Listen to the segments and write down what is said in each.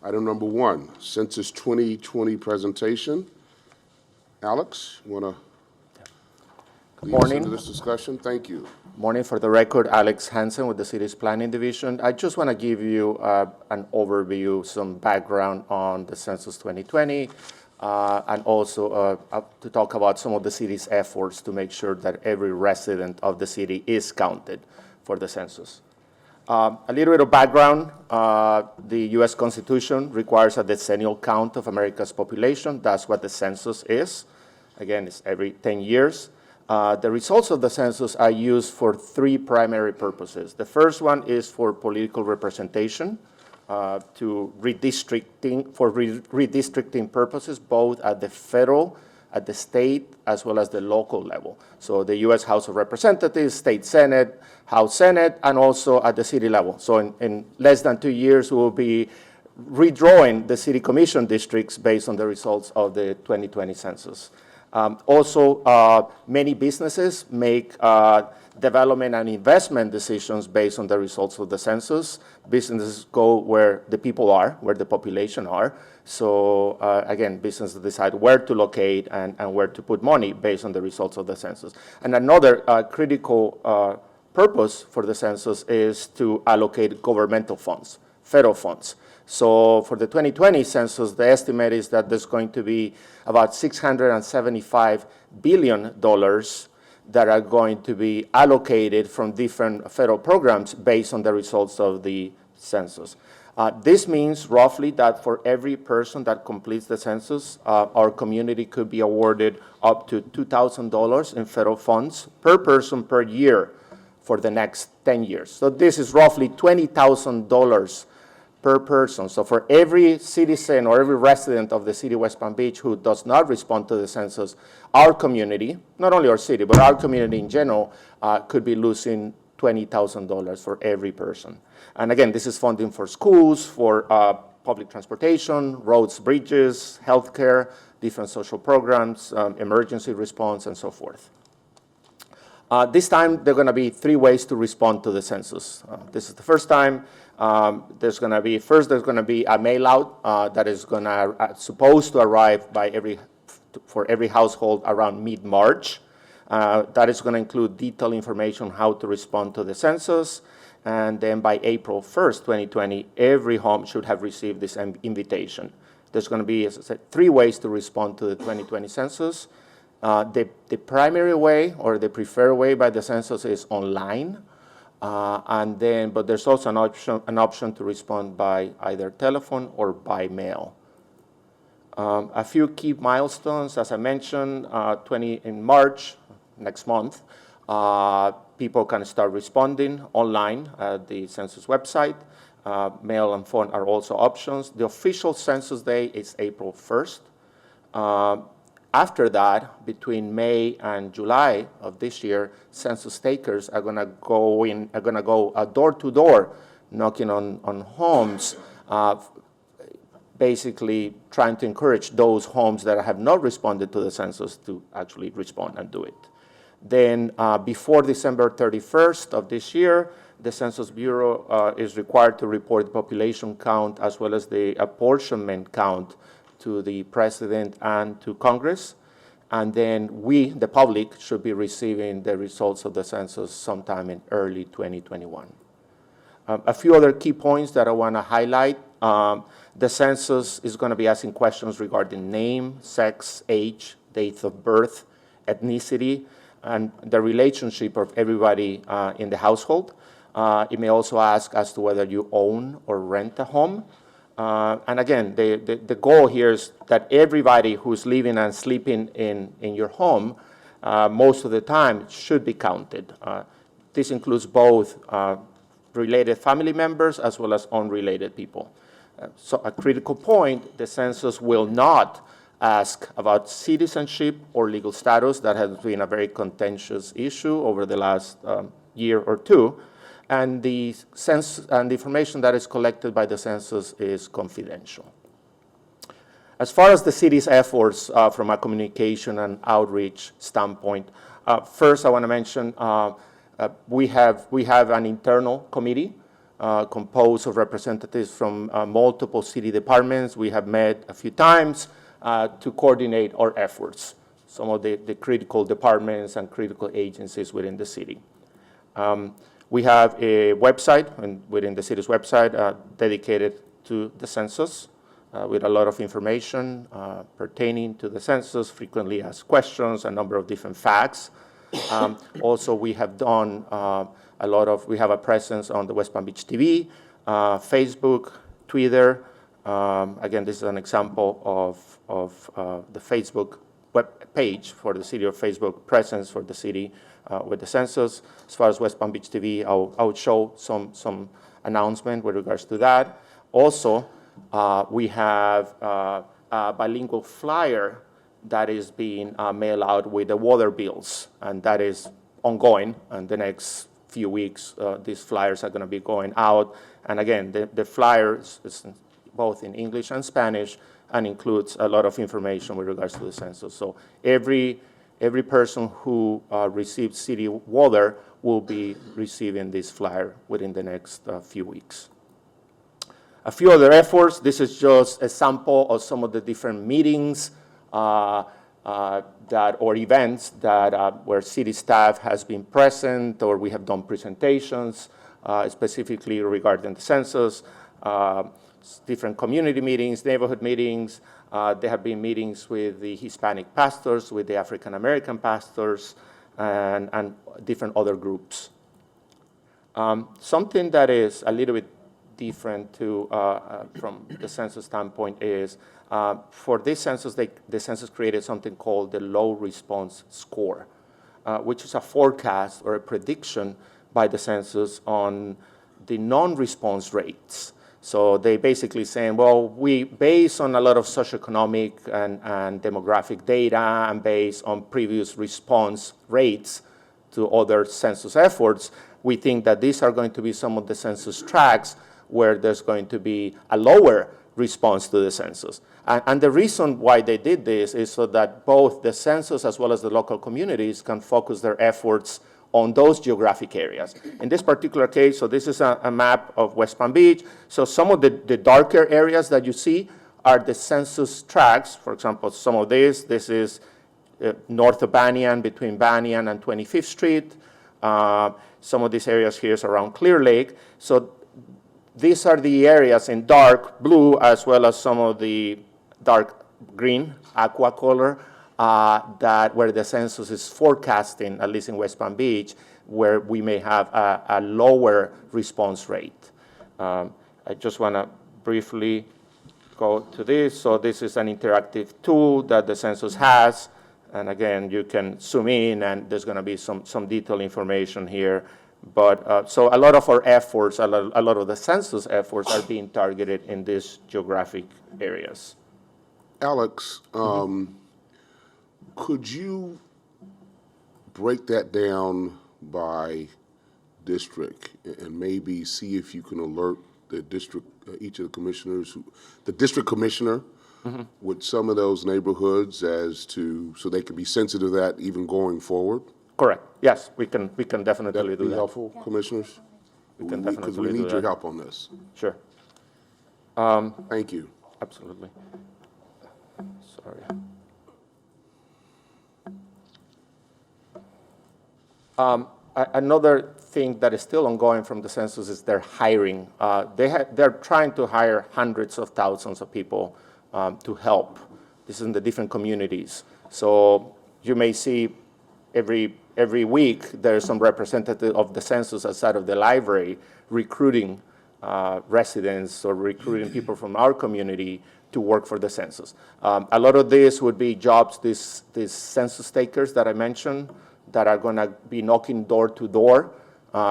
Item number 1, Census 2020 presentation. Alex, you want to lead us into this discussion? Thank you. Morning. For the record, Alex Hansen with the city's planning division. I just want to give you an overview, some background on the Census 2020, and also to talk about some of the city's efforts to make sure that every resident of the city is counted for the census. A little bit of background. The U.S. Constitution requires a decennial count of America's population. That's what the census is. Again, it's every 10 years. The results of the census are used for 3 primary purposes. The first one is for political representation, for redistricting purposes, both at the federal, at the state, as well as the local level. So the U.S. House of Representatives, State Senate, House Senate, and also at the city level. So in less than 2 years, we will be redrawing the city commission districts based on the results of the 2020 census. Many businesses make development and investment decisions based on the results of the census. Businesses go where the people are, where the population are. So again, businesses decide where to locate and where to put money based on the results of the census. And another critical purpose for the census is to allocate governmental funds, federal funds. So for the 2020 census, the estimate is that there's going to be about $675 billion that are going to be allocated from different federal programs based on the results of the census. This means roughly that for every person that completes the census, our community could be awarded up to $2,000 in federal funds per person per year for the next 10 years. So this is roughly $20,000 per person. So for every citizen or every resident of the city of West Palm Beach who does not respond to the census, our community, not only our city, but our community in general, could be losing $20,000 for every person. And again, this is funding for schools, for public transportation, roads, bridges, healthcare, different social programs, emergency response, and so forth. This time, there are going to be 3 ways to respond to the census. This is the first time. There's going to be a mail out that is supposed to arrive for every household around mid-March. That is going to include detailed information on how to respond to the census. And then by April 1st, 2020, every home should have received this invitation. There's going to be, as I said, 3 ways to respond to the 2020 census. The primary way or the preferred way by the census is online. But there's also an option to respond by either telephone or by mail. A few key milestones, as I mentioned, in March, next month, people can start responding online at the census website. Mail and phone are also options. The official census day is April 1st. After that, between May and July of this year, census takers are going to go door to door, knocking on homes, basically trying to encourage those homes that have not responded to the census to actually respond and do it. Then before December 31st of this year, the Census Bureau is required to report the population count as well as the apportionment count to the President and to Congress. And then we, the public, should be receiving the results of the census sometime in early 2021. A few other key points that I want to highlight. The census is going to be asking questions regarding name, sex, age, date of birth, ethnicity, and the relationship of everybody in the household. It may also ask as to whether you own or rent a home. And again, the goal here is that everybody who's living and sleeping in your home most of the time should be counted. This includes both related family members as well as unrelated people. So a critical point, the census will not ask about citizenship or legal status. That has been a very contentious issue over the last year or two. And the information that is collected by the census is confidential. As far as the city's efforts from a communication and outreach standpoint, first I want to mention we have an internal committee composed of representatives from multiple city departments. We have met a few times to coordinate our efforts, some of the critical departments and critical agencies within the city. We have a website within the city's website dedicated to the census with a lot of information pertaining to the census, frequently asked questions, a number of different facts. Also, we have done we have a presence on the West Palm Beach TV, Facebook, Twitter. Again, this is an example of the Facebook web page for the city, or Facebook presence for the city with the census. As far as West Palm Beach TV, I would show some announcement with regards to that. Also, we have a bilingual flyer that is being mailed out with the water bills, and that is ongoing. And the next few weeks, these flyers are going to be going out. And again, the flyer is both in English and Spanish, and includes a lot of information with regards to the census. So every person who receives city water will be receiving this flyer within the next few weeks. A few other efforts. This is just a sample of some of the different meetings or events that where city staff has been present, or we have done presentations specifically regarding the census, different community meetings, neighborhood meetings. There have been meetings with the Hispanic pastors, with the African American pastors, and different other groups. Something that is a little bit different from the census standpoint is for this census, the census created something called the low response score, which is a forecast or a prediction by the census on the non-response rates. So they basically saying, well, we, based on a lot of socioeconomic and demographic data, and based on previous response rates to other census efforts, we think that these are going to be some of the census tracts where there's going to be a lower response to the census. And the reason why they did this is so that both the census as well as the local communities can focus their efforts on those geographic areas. In this particular case, so this is a map of West Palm Beach. So some of the darker areas that you see are the census tracts. For example, some of this is north of Banyan, between Banyan and 25th Street. Some of these areas here is around Clear Lake. So these are the areas in dark blue, as well as some of the dark green, aqua color, where the census is forecasting, at least in West Palm Beach, where we may have a lower response rate. I just want to briefly go to this. So this is an interactive tool that the census has. And again, you can zoom in, and there's going to be some detailed information here. But so a lot of our efforts, a lot of the census efforts are being targeted in these geographic areas. Alex, could you break that down by district and maybe see if you can alert the district, each of the commissioners, the district commissioner with some of those neighborhoods so they can be sensitive to that even going forward? Correct. Yes, we can definitely do that. That'd be helpful, commissioners? We can definitely Because we need do your that. help on this. Sure. Thank you. Absolutely. Sorry. Another thing that is still ongoing from the census is their hiring. They're trying to hire hundreds of thousands of people to help. This is in the different communities. So you may see every week there's some representative of the census outside of the library recruiting residents or recruiting people from our community to work for the census. A lot of this would be jobs, these census takers that I mentioned, that are going to be knocking door to door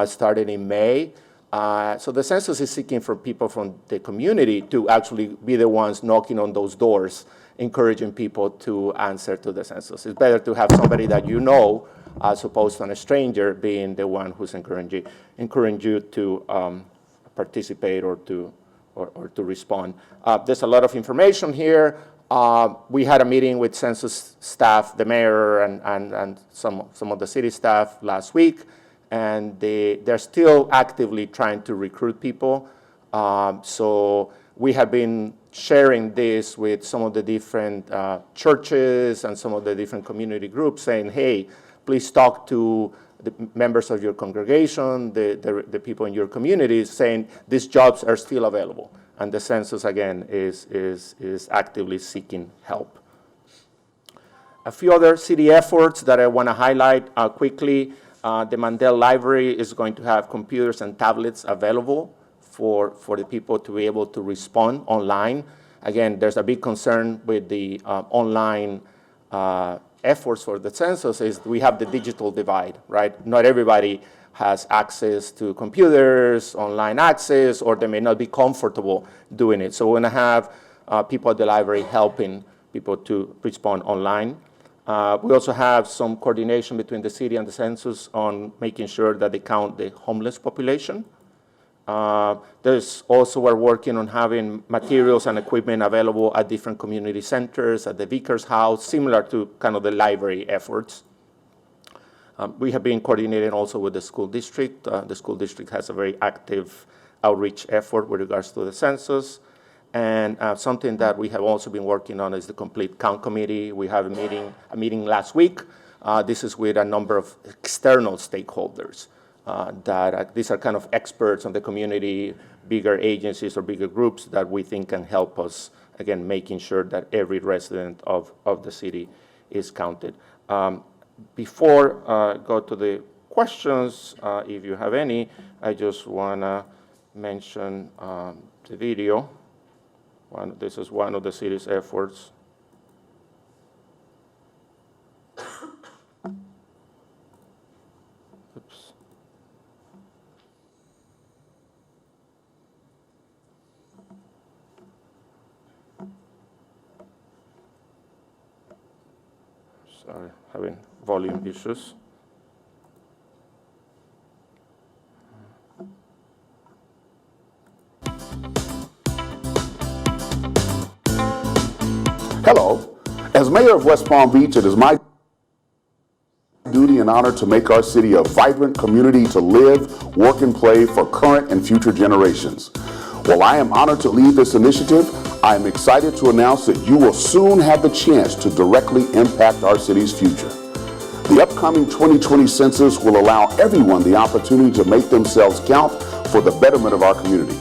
starting in May. So the census is seeking for people from the community to actually be the ones knocking on those doors, encouraging people to answer to the census. It's better to have somebody that you know as opposed to a stranger being the one who's encouraging you to participate or to respond. There's a lot of information here. We had a meeting with census staff, the mayor and some of the city staff last week. and they're still actively trying to recruit people. So we have been sharing this with some of the different churches and some of the different community groups, saying, hey, please talk to the members of your congregation, the people in your communities, saying these jobs are still available. And the census, again, is actively seeking help. A few other city efforts that I want to highlight quickly. The Mandel Library is going to have computers and tablets available for the people to be able to respond online. Again, there's a big concern with the online efforts for the census is we have the digital divide, right? Not everybody has access to computers, online access, or they may not be comfortable doing it. So we're gonna have people at the library helping people to respond online. We also have some coordination between the city and the census on making sure that they count the homeless population. There's also, we're working on having materials and equipment available at different community centers, at the Vicar's House, similar to kind of the library efforts. We have been coordinating also with the school district. The school district has a very active outreach effort with regards to the census. And something that we have also been working on is the Complete Count Committee. We have a meeting last week. This is with a number of external stakeholders these are kind of experts on the community, bigger agencies or bigger groups that we think can help us, again, making sure that every resident of the city is counted. Before I go to the questions, if you have any, I just want to mention the video. This is one of the city's efforts. Oops. Sorry, having volume issues. Hello. As mayor of West Palm Beach, it is my duty and honor to make our city a vibrant community to live, work, and play for current and future generations. While I am honored to lead this initiative, I am excited to announce that you will soon have the chance to directly impact our city's future. The upcoming 2020 census will allow everyone the opportunity to make themselves count for the betterment of our community.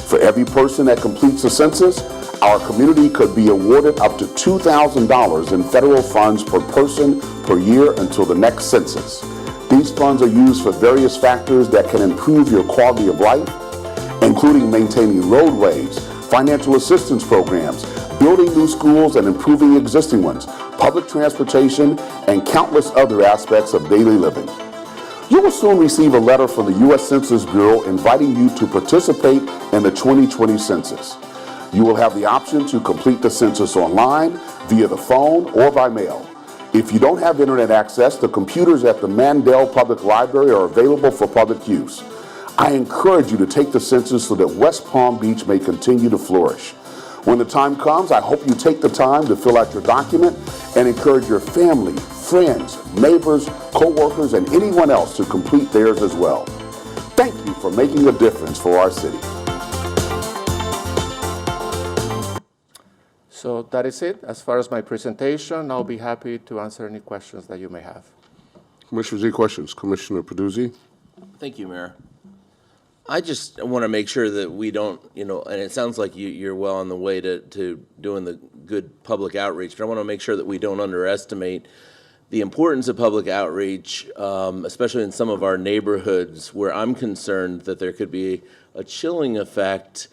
For every person that completes the census, our community could be awarded up to $2,000 in federal funds per person per year until the next census. These funds are used for various factors that can improve your quality of life, including maintaining roadways, financial assistance programs, building new schools and improving existing ones, public transportation, and countless other aspects of daily living. You will soon receive a letter from the U.S. Census Bureau inviting you to participate in the 2020 census. You will have the option to complete the census online, via the phone, or by mail. If you don't have internet access, the computers at the Mandel Public Library are available for public use. I encourage you to take the census so that West Palm Beach may continue to flourish. When the time comes, I hope you take the time to fill out your document and encourage your family, friends, neighbors, co-workers, and anyone else to complete theirs as well. Thank you for making a difference for our city. So that is it. As far as my presentation, I'll be happy to answer any questions that you may have. Commissioners, any questions? Commissioner Peduzzi? Thank you, Mayor. I just want to make sure that we don't, and it sounds like you're well on the way to doing the good public outreach, but I want to make sure that we don't underestimate the importance of public outreach, especially in some of our neighborhoods where I'm concerned that there could be a chilling effect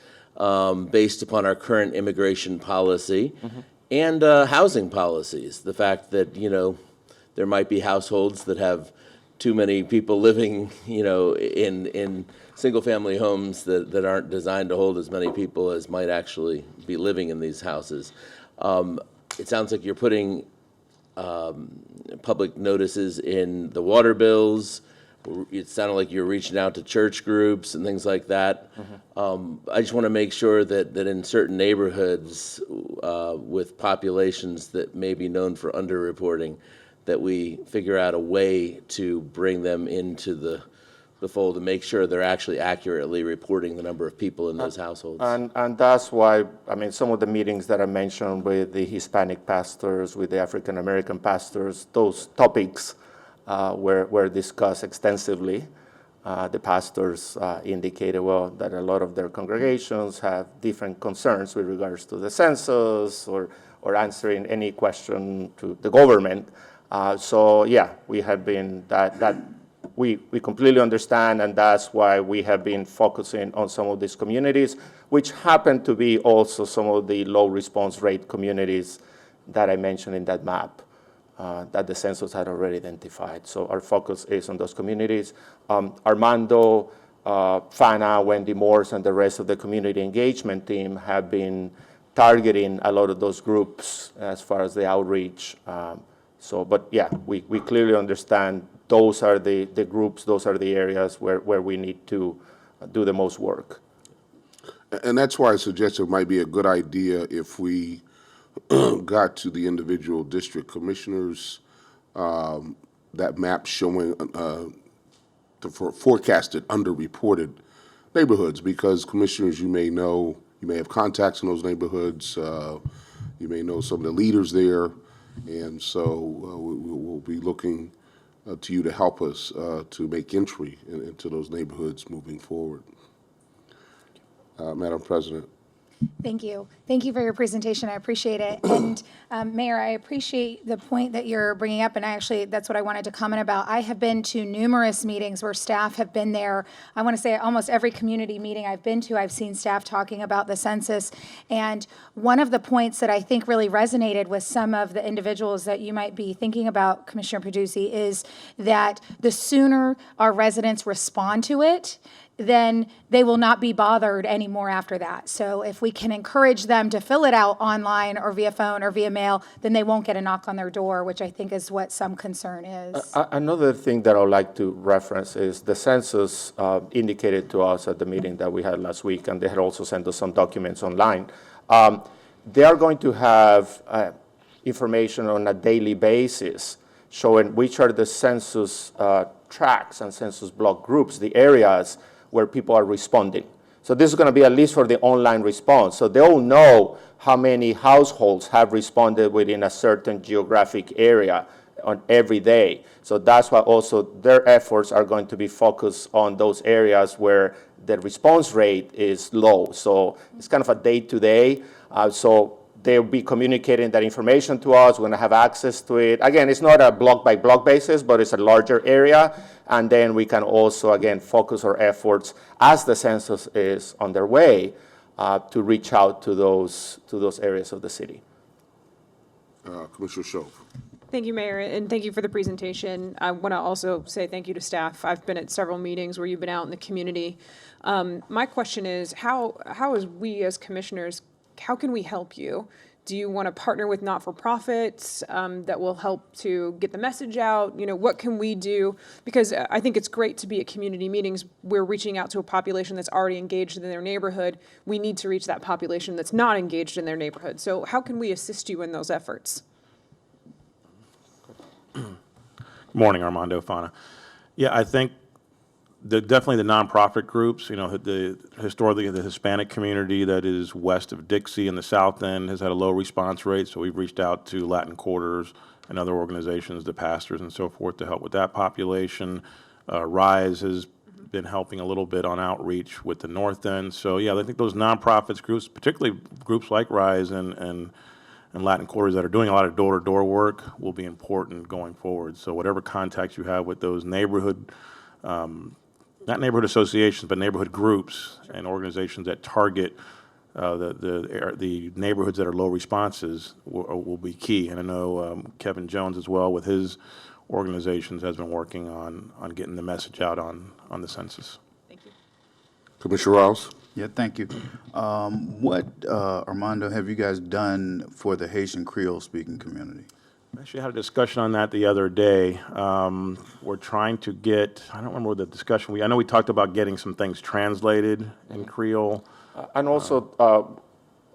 based upon our current immigration policy and housing policies. The fact that, there might be households that have too many people living, in single-family homes that aren't designed to hold as many people as might actually be living in these houses. It sounds like you're putting public notices in the water bills. It sounded like you're reaching out to church groups and things like that. I just want to make sure that in certain neighborhoods with populations that may be known for underreporting, that we figure out a way to bring them into the fold and make sure they're actually accurately reporting the number of people in those households. And that's why, I mean, some of the meetings that I mentioned with the Hispanic pastors, with the African American pastors, those topics were discussed extensively. The pastors indicated, well, that a lot of their congregations have different concerns with regards to the census or answering any question to the government. So yeah, we have been we completely understand, and that's why we have been focusing on some of these communities, which happen to be also some of the low response rate communities that I mentioned in that map that the census had already identified. So our focus is on those communities. Armando, Fana, Wendy Morse, and the rest of the community engagement team have been targeting a lot of those groups as far as the outreach. But yeah, we clearly understand those are the groups, those are the areas where we need to do the most work. And that's why I suggested it might be a good idea if we got to the individual district commissioners, that map showing the forecasted underreported neighborhoods, because commissioners, you may know, you may have contacts in those neighborhoods, you may know some of the leaders there, and so we'll be looking to you to help us to make entry into those neighborhoods moving forward. Madam President. Thank you. Thank you for your presentation. I appreciate it. And Mayor, I appreciate the point that you're bringing up, and that's what I wanted to comment about. I have been to numerous meetings where staff have been there. I want to say almost every community meeting I've been to, I've seen staff talking about the census. And one of the points that I think really resonated with some of the individuals that you might be thinking about, Commissioner Peduzzi, is that the sooner our residents respond to it, then they will not be bothered anymore after that. So if we can encourage them to fill it out online or via phone or via mail, then they won't get a knock on their door, which I think is what some concern is. Another thing that I would like to reference is the census indicated to us at the meeting that we had last week, and they had also sent us some documents online. They are going to have information on a daily basis showing which are the census tracts and census block groups, the areas where people are responding. So this is going to be at least for the online response. So they'll know how many households have responded within a certain geographic area on every day. So that's why also their efforts are going to be focused on those areas where the response rate is low. So it's kind of a day-to-day. So they'll be communicating that information to us. We're going to have access to it. Again, it's not a block-by-block basis, but it's a larger area. And then we can also, again, focus our efforts as the census is on their way to reach out to those areas of the city. Commissioner Schoaf. Thank you, Mayor, and thank you for the presentation. I want to also say thank you to staff. I've been at several meetings where you've been out in the community. My question is, how as we as commissioners, how can we help you? Do you want to partner with not-for-profits that will help to get the message out? You know, what can we do? Because I think it's great to be at community meetings. We're reaching out to a population that's already engaged in their neighborhood. We need to reach that population that's not engaged in their neighborhood. So how can we assist you in those efforts? Good morning, Armando, Fana. Yeah, I think definitely the nonprofit groups, you know, historically the Hispanic community that is west of Dixie in the South End has had a low response rate, so we've reached out to Latin Quarters and other organizations, the pastors and so forth, to help with that population. RISE has been helping a little bit on outreach with the North End. So yeah, I think those nonprofits groups, particularly groups like RISE and Latin Quarters that are doing a lot of door-to-door work, will be important going forward. So whatever contacts you have with those neighborhood not neighborhood associations, but neighborhood groups and organizations that target the neighborhoods that are low responses will be key. And I know Kevin Jones as well with his organizations has been working on getting the message out on the census. Thank you. Commissioner Rouse. Yeah, thank you. What, Armando, have you guys done for the Haitian Creole speaking community? I actually had a discussion on that the other day. We're trying to get, I don't remember the discussion, I know we talked about getting some things translated in Creole. And also,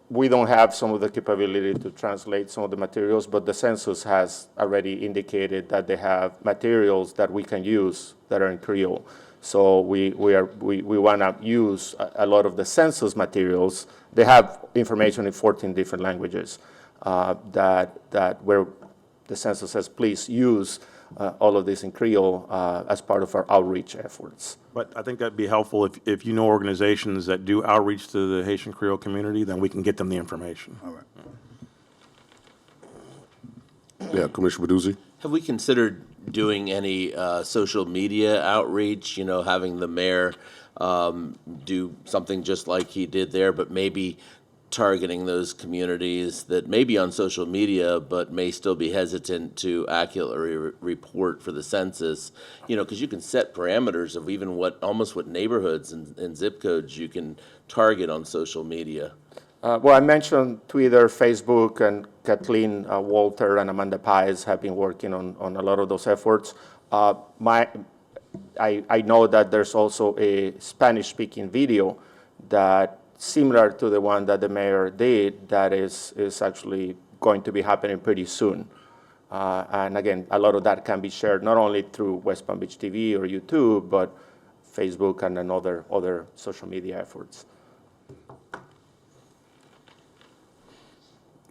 we don't have some of the capability to translate some of the materials, but the census has already indicated that they have materials that we can use that are in Creole. So we want to use a lot of the census materials. They have information in 14 different languages that where the census says, please use all of this in Creole as part of our outreach efforts. But I think that'd be helpful if you know organizations that do outreach to the Haitian Creole community, then we can get them the information. All right. Yeah, Commissioner Baduzzi? Have we considered doing any social media outreach, having the mayor do something just like he did there, but maybe targeting those communities that may be on social media but may still be hesitant to accurately report for the census, because you can set parameters of even what neighborhoods and zip codes you can target on social media. Well, I mentioned Twitter, Facebook, and Kathleen Walter and Amanda Paez have been working on a lot of those efforts. I know that there's also a Spanish-speaking video that similar to the one that the mayor did that is actually going to be happening pretty soon. And again, a lot of that can be shared not only through West Palm Beach TV or YouTube, but Facebook and other social media efforts.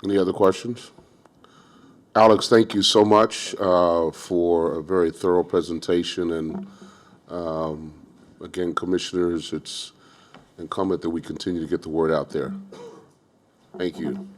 Any other questions? Alex, thank you so much for a very thorough presentation. And again, commissioners, it's incumbent that we continue to get the word out there. Thank you.